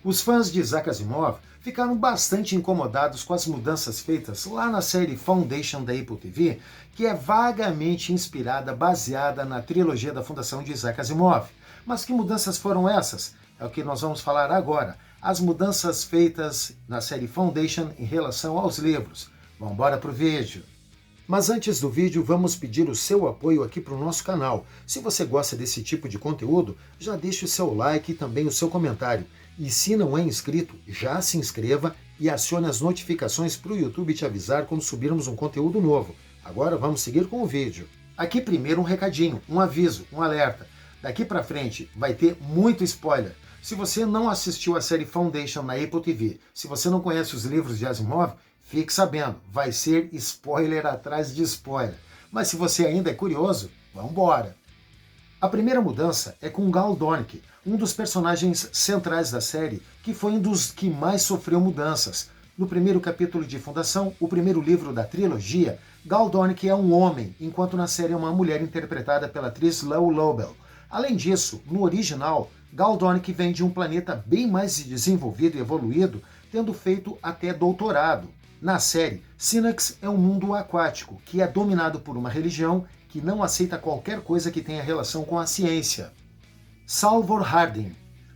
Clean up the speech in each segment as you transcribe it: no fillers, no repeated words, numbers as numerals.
Os fãs de Isaac Asimov ficaram bastante incomodados com as mudanças feitas lá na série Foundation da Apple TV, que é vagamente baseada na trilogia da Fundação de Isaac Asimov. Mas que mudanças foram essas? É o que nós vamos falar agora. As mudanças feitas na série Foundation em relação aos livros. Vamos embora pro vídeo. Mas antes do vídeo, vamos pedir o seu apoio aqui para o nosso canal. Se você gosta desse tipo de conteúdo, já deixe o seu like e também o seu comentário. E se não é inscrito, já se inscreva e acione as notificações para o YouTube te avisar quando subirmos um conteúdo novo. Agora vamos seguir com o vídeo. Aqui primeiro um recadinho, um aviso, um alerta. Daqui para frente vai ter muito spoiler. Se você não assistiu a série Foundation na Apple TV, se você não conhece os livros de Asimov, fique sabendo, vai ser spoiler atrás de spoiler. Mas se você ainda é curioso, vamos embora. A primeira mudança é com Gal Dornick, um dos personagens centrais da série, que foi um dos que mais sofreu mudanças. No primeiro capítulo de Fundação, o primeiro livro da trilogia, Gal Dornick é um homem, enquanto na série é uma mulher interpretada pela atriz Lau Lobel. Além disso, no original, Gal Dornick vem de um planeta bem mais desenvolvido e evoluído, tendo feito até doutorado. Na série, Synax é um mundo aquático, que é dominado por uma religião que não aceita qualquer coisa que tenha relação com a ciência. Salvor Hardin.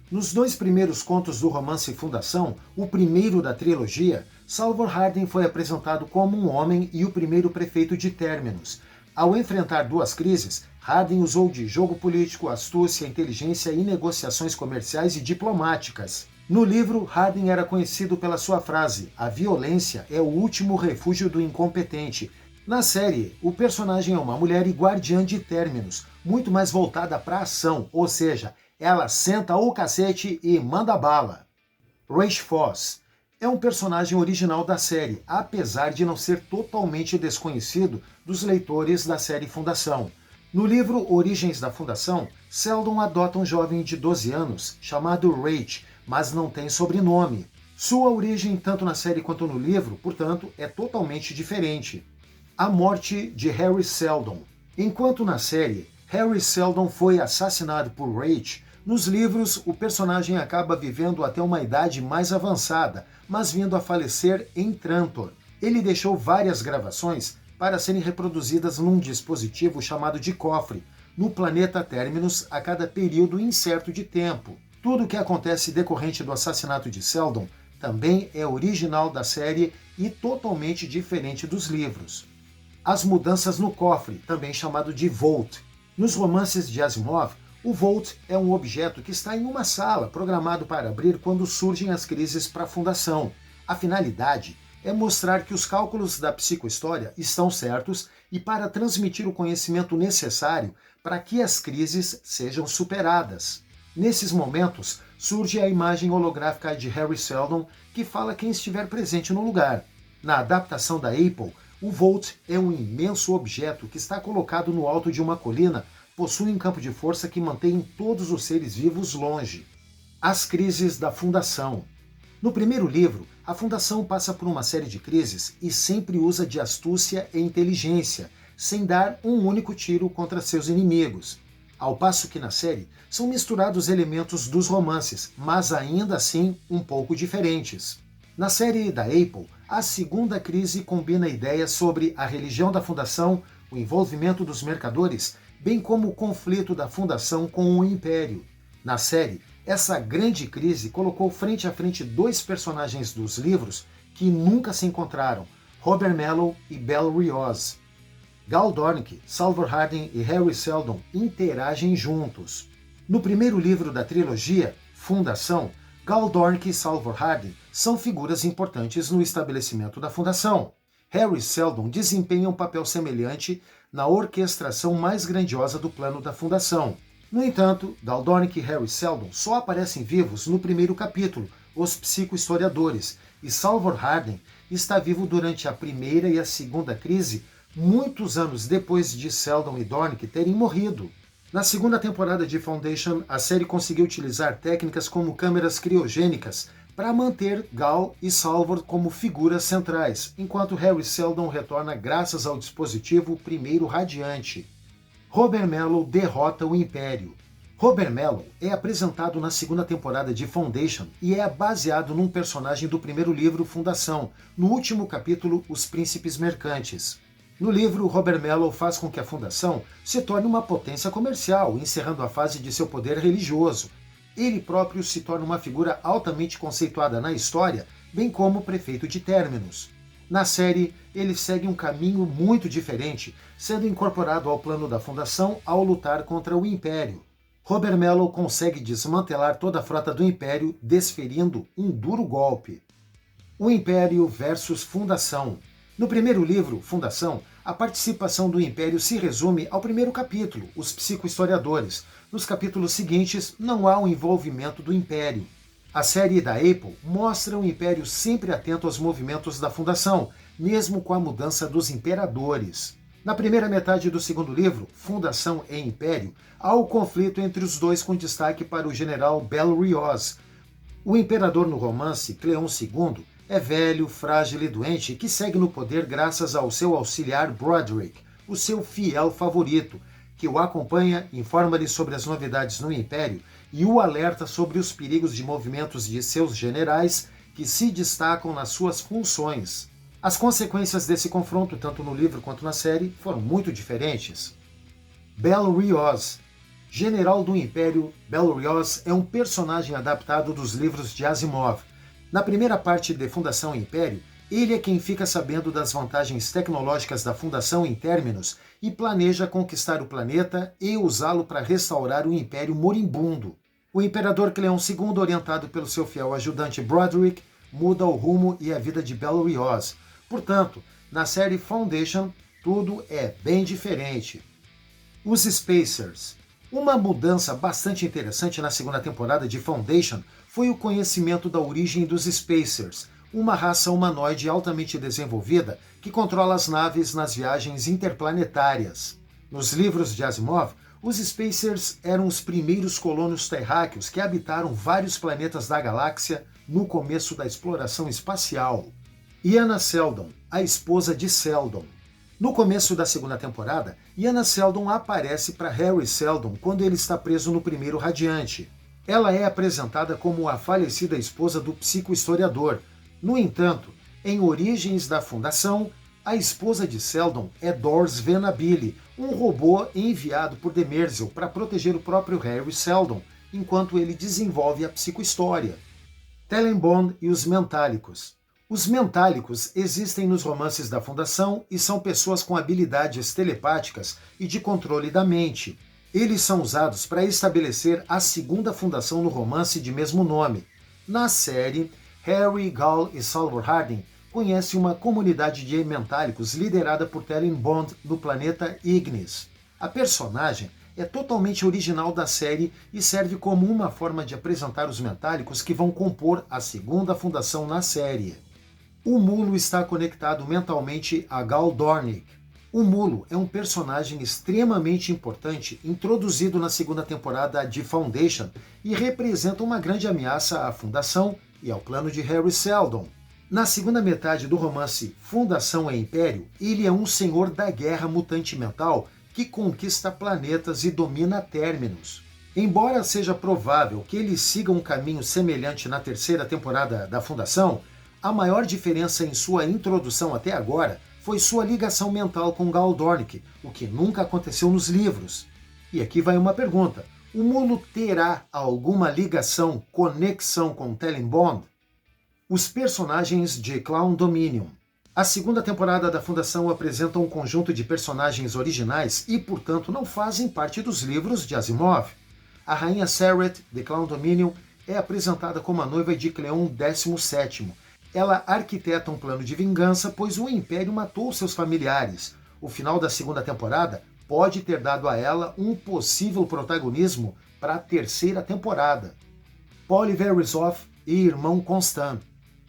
Nos dois primeiros contos do romance Fundação, o primeiro da trilogia, Salvor Hardin foi apresentado como um homem e o primeiro prefeito de Terminus. Ao enfrentar duas crises, Hardin usou de jogo político, astúcia, inteligência e negociações comerciais e diplomáticas. No livro, Hardin era conhecido pela sua frase: "A violência é o último refúgio do incompetente". Na série, o personagem é uma mulher e guardiã de Terminus, muito mais voltada para a ação, ou seja, ela senta o cacete e manda bala. Raish Foss é um personagem original da série, apesar de não ser totalmente desconhecido dos leitores da série Fundação. No livro Origens da Fundação, Seldon adota um jovem de 12 anos chamado Raish, mas não tem sobrenome. Sua origem, tanto na série quanto no livro, portanto, é totalmente diferente. A morte de Harry Seldon. Enquanto na série, Harry Seldon foi assassinado por Raish, nos livros o personagem acaba vivendo até uma idade mais avançada, mas vindo a falecer em Trantor. Ele deixou várias gravações para serem reproduzidas num dispositivo chamado de cofre, no planeta Terminus a cada período incerto de tempo. Tudo o que acontece decorrente do assassinato de Seldon também é original da série e totalmente diferente dos livros. As mudanças no cofre, também chamado de Vault. Nos romances de Asimov, o Vault é um objeto que está em uma sala, programado para abrir quando surgem as crises para a Fundação. A finalidade é mostrar que os cálculos da psicohistória estão certos e para transmitir o conhecimento necessário para que as crises sejam superadas. Nesses momentos, surge a imagem holográfica de Harry Seldon, que fala quem estiver presente no lugar. Na adaptação da Apple, o Vault é um imenso objeto que está colocado no alto de uma colina, possui um campo de força que mantém todos os seres vivos longe. As crises da Fundação. No primeiro livro, a Fundação passa por uma série de crises e sempre usa de astúcia e inteligência, sem dar um único tiro contra seus inimigos. Ao passo que na série são misturados elementos dos romances, mas ainda assim um pouco diferentes. Na série da Apple, a segunda crise combina ideias sobre a religião da Fundação, o envolvimento dos mercadores, bem como o conflito da Fundação com o Império. Na série, essa grande crise colocou frente a frente dois personagens dos livros que nunca se encontraram, Robert Mello e Bell Rioz. Gal Dornick, Salvor Hardin e Harry Seldon interagem juntos. No primeiro livro da trilogia, Fundação, Gal Dornick e Salvor Hardin são figuras importantes no estabelecimento da Fundação. Harry Seldon desempenha um papel semelhante na orquestração mais grandiosa do plano da Fundação. No entanto, Gal Dornick e Harry Seldon só aparecem vivos no primeiro capítulo, Os Psicohistoriadores, e Salvor Hardin está vivo durante a primeira e a segunda crise, muitos anos depois de Seldon e Dornick terem morrido. Na segunda temporada de Foundation, a série conseguiu utilizar técnicas como câmeras criogênicas para manter Gal e Salvor como figuras centrais, enquanto Harry Seldon retorna graças ao dispositivo Primeiro Radiante. Robert Mello derrota o Império. Robert Mello é apresentado na segunda temporada de Foundation e é baseado num personagem do primeiro livro Fundação, no último capítulo Os Príncipes Mercantes. No livro, Robert Mello faz com que a Fundação se torne uma potência comercial, encerrando a fase de seu poder religioso. Ele próprio se torna uma figura altamente conceituada na história, bem como prefeito de Terminus. Na série, ele segue um caminho muito diferente, sendo incorporado ao plano da Fundação ao lutar contra o Império. Robert Mello consegue desmantelar toda a frota do Império, desferindo um duro golpe. O Império versus Fundação. No primeiro livro, Fundação, a participação do Império se resume ao primeiro capítulo, os psicohistoriadores. Nos capítulos seguintes, não há o envolvimento do Império. A série da Apple mostra o Império sempre atento aos movimentos da Fundação, mesmo com a mudança dos imperadores. Na primeira metade do segundo livro, Fundação e Império, há o conflito entre os dois com destaque para o general Bel-Rioz. O imperador no romance, Cleon II, é velho, frágil e doente que segue no poder graças ao seu auxiliar Broderick, o seu fiel favorito, que o acompanha, informa-lhe sobre as novidades no Império e o alerta sobre os perigos de movimentos de seus generais que se destacam nas suas funções. As consequências desse confronto, tanto no livro quanto na série, foram muito diferentes. Bel-Rioz. General do Império, Bel-Rioz é um personagem adaptado dos livros de Asimov. Na primeira parte de Fundação e Império, ele é quem fica sabendo das vantagens tecnológicas da Fundação em Terminus e planeja conquistar o planeta e usá-lo para restaurar o Império moribundo. O Imperador Cleon II, orientado pelo seu fiel ajudante Broderick, muda o rumo e a vida de Bel-Rioz. Portanto, na série Foundation, tudo é bem diferente. Os Spacers. Uma mudança bastante interessante na segunda temporada de Foundation foi o conhecimento da origem dos Spacers, uma raça humanoide altamente desenvolvida que controla as naves nas viagens interplanetárias. Nos livros de Asimov, os Spacers eram os primeiros colonos terráqueos que habitaram vários planetas da galáxia no começo da exploração espacial. Iana Seldon, a esposa de Seldon. No começo da segunda temporada, Iana Seldon aparece para Harry Seldon quando ele está preso no primeiro Radiante. Ela é apresentada como a falecida esposa do psicohistoriador. No entanto, em Origens da Fundação, a esposa de Seldon é Dors Venabili, um robô enviado por Demerzel para proteger o próprio Harry Seldon, enquanto ele desenvolve a psicohistória. Tellenbond e os Mentálicos. Os Mentálicos existem nos romances da Fundação e são pessoas com habilidades telepáticas e de controle da mente. Eles são usados para estabelecer a segunda fundação no romance de mesmo nome. Na série, Harry, Gal e Salvor Harding conhecem uma comunidade de Mentálicos liderada por Tellenbond no planeta Ignis. A personagem é totalmente original da série e serve como uma forma de apresentar os Mentálicos que vão compor a segunda fundação na série. O Mulo está conectado mentalmente a Gal Dornick. O Mulo é um personagem extremamente importante introduzido na segunda temporada de Foundation e representa uma grande ameaça à Fundação e ao plano de Harry Seldon. Na segunda metade do romance Fundação e Império, ele é um senhor da guerra mutante mental que conquista planetas e domina Terminus. Embora seja provável que ele siga um caminho semelhante na terceira temporada da Fundação, a maior diferença em sua introdução até agora foi sua ligação mental com Gal Dornick, o que nunca aconteceu nos livros. E aqui vai uma pergunta: o Mulo terá alguma ligação, conexão com Tellenbond? Os personagens de Clown Dominion. A segunda temporada da Fundação apresenta um conjunto de personagens originais e, portanto, não fazem parte dos livros de Asimov. A rainha Sareth, de Clown Dominion, é apresentada como a noiva de Cleon XVII. Ela arquiteta um plano de vingança, pois o Império matou seus familiares. O final da segunda temporada pode ter dado a ela um possível protagonismo para a terceira temporada. Paul Verisov e irmão Constant.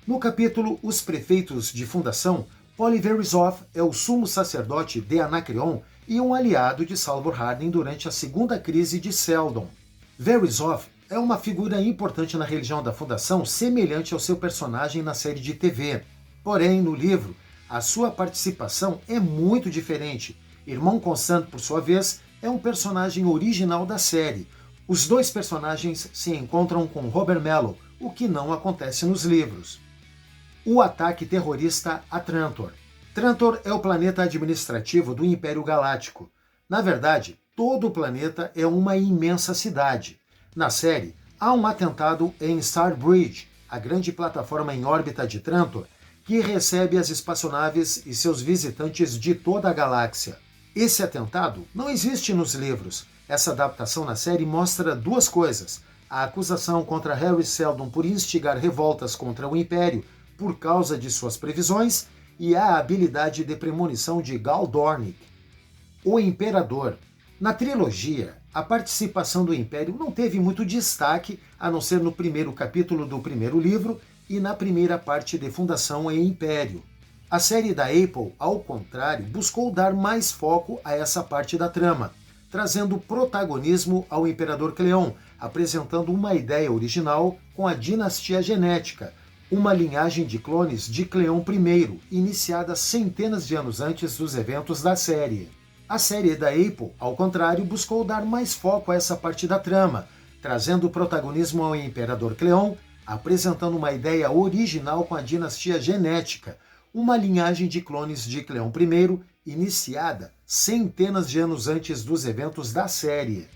No capítulo Os Prefeitos de Fundação, Paul Verisov é o sumo sacerdote de Anacreon e um aliado de Salvor Harding durante a segunda crise de Seldon. Verisov é uma figura importante na religião da Fundação, semelhante ao seu personagem na série de TV. Porém, no livro, a sua participação é muito diferente. Irmão Constant, por sua vez, é um personagem original da série. Os dois personagens se encontram com Robert Mello, o que não acontece nos livros. O ataque terrorista a Trantor. Trantor é o planeta administrativo do Império Galáctico. Na verdade, todo o planeta é uma imensa cidade. Na série, há um atentado em Starbridge, a grande plataforma em órbita de Trantor, que recebe as espaçonaves e seus visitantes de toda a galáxia. Esse atentado não existe nos livros. Essa adaptação na série mostra duas coisas: a acusação contra Harry Seldon por instigar revoltas contra o Império por causa de suas previsões e a habilidade de premonição de Gal Dornick. O Imperador. Na trilogia, a participação do Império não teve muito destaque, a não ser no primeiro capítulo do primeiro livro e na primeira parte de Fundação e Império. A série da Apple, ao contrário, buscou dar mais foco a essa parte da trama, trazendo protagonismo ao Imperador Cleon, apresentando uma ideia original com a dinastia genética, uma linhagem de clones de Cleon I, iniciada centenas de anos antes dos eventos da série. A série da Apple, ao contrário, buscou dar mais foco a essa parte da trama, trazendo protagonismo ao Imperador Cleon, apresentando uma ideia original com a dinastia genética, uma linhagem de clones de Cleon I, iniciada centenas de anos antes dos eventos da série.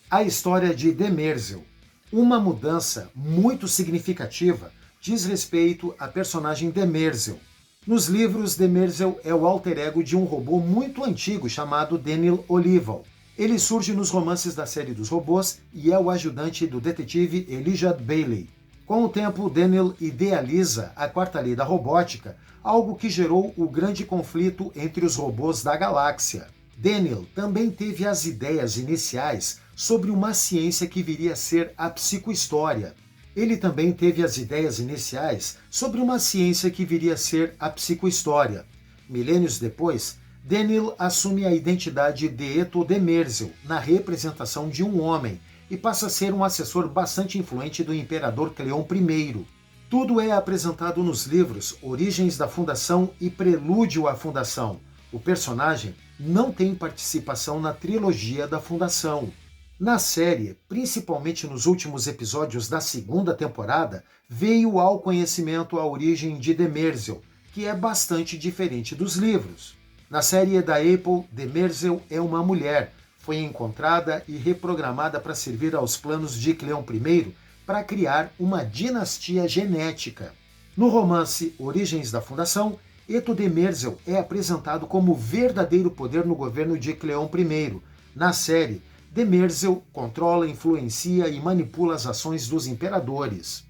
A história de Demerzel. Uma mudança muito significativa diz respeito à personagem Demerzel. Nos livros, Demerzel é o alter ego de um robô muito antigo chamado Daniel Olival. Ele surge nos romances da série dos robôs e é o ajudante do detetive Elijah Bailey. Com o tempo, Daniel idealiza a quarta lei da robótica, algo que gerou o grande conflito entre os robôs da galáxia. Daniel também teve as ideias iniciais sobre uma ciência que viria a ser a psicohistória. Ele também teve as ideias iniciais sobre uma ciência que viria a ser a psicohistória. Milênios depois, Daniel assume a identidade de Eto Demerzel na representação de um homem e passa a ser um assessor bastante influente do Imperador Cleon I. Tudo é apresentado nos livros Origens da Fundação e Prelúdio à Fundação. O personagem não tem participação na trilogia da Fundação. Na série, principalmente nos últimos episódios da segunda temporada, veio ao conhecimento a origem de Demerzel, que é bastante diferente dos livros. Na série da Apple, Demerzel é uma mulher, foi encontrada e reprogramada para servir aos planos de Cleon I para criar uma dinastia genética. No romance Origens da Fundação, Eto Demerzel é apresentado como verdadeiro poder no governo de Cleon I. Na série, Demerzel controla, influencia e manipula as ações dos imperadores.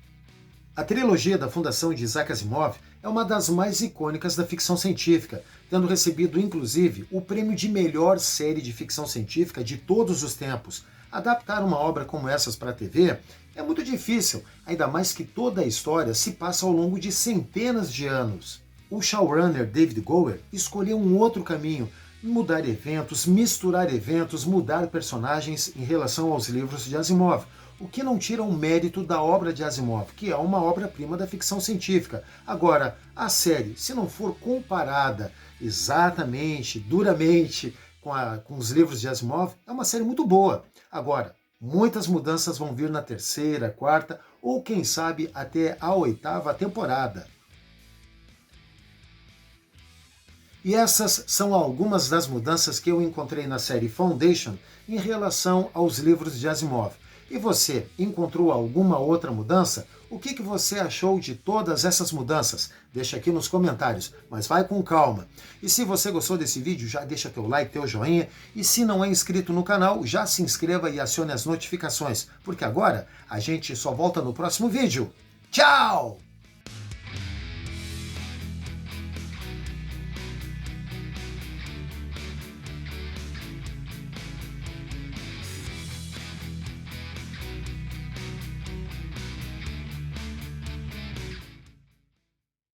A trilogia da Fundação de Isaac Asimov é uma das mais icônicas da ficção científica, tendo recebido inclusive o prêmio de melhor série de ficção científica de todos os tempos. Adaptar uma obra como essas para a TV é muito difícil, ainda mais que toda a história se passa ao longo de centenas de anos. O showrunner David Gower escolheu um outro caminho, mudar eventos, misturar eventos, mudar personagens em relação aos livros de Asimov, o que não tira o mérito da obra de Asimov, que é uma obra-prima da ficção científica. Agora, a série, se não for comparada exatamente, duramente, com os livros de Asimov, é uma série muito boa. Agora, muitas mudanças vão vir na terceira, quarta ou quem sabe até a oitava temporada. E essas são algumas das mudanças que eu encontrei na série Foundation em relação aos livros de Asimov. E você, encontrou alguma outra mudança? O que você achou de todas essas mudanças? Deixa aqui nos comentários, mas vai com calma. E se você gostou desse vídeo, já deixa teu like, teu joinha. E se não é inscrito no canal, já se inscreva e acione as notificações, porque agora a gente só volta no próximo vídeo. Tchau!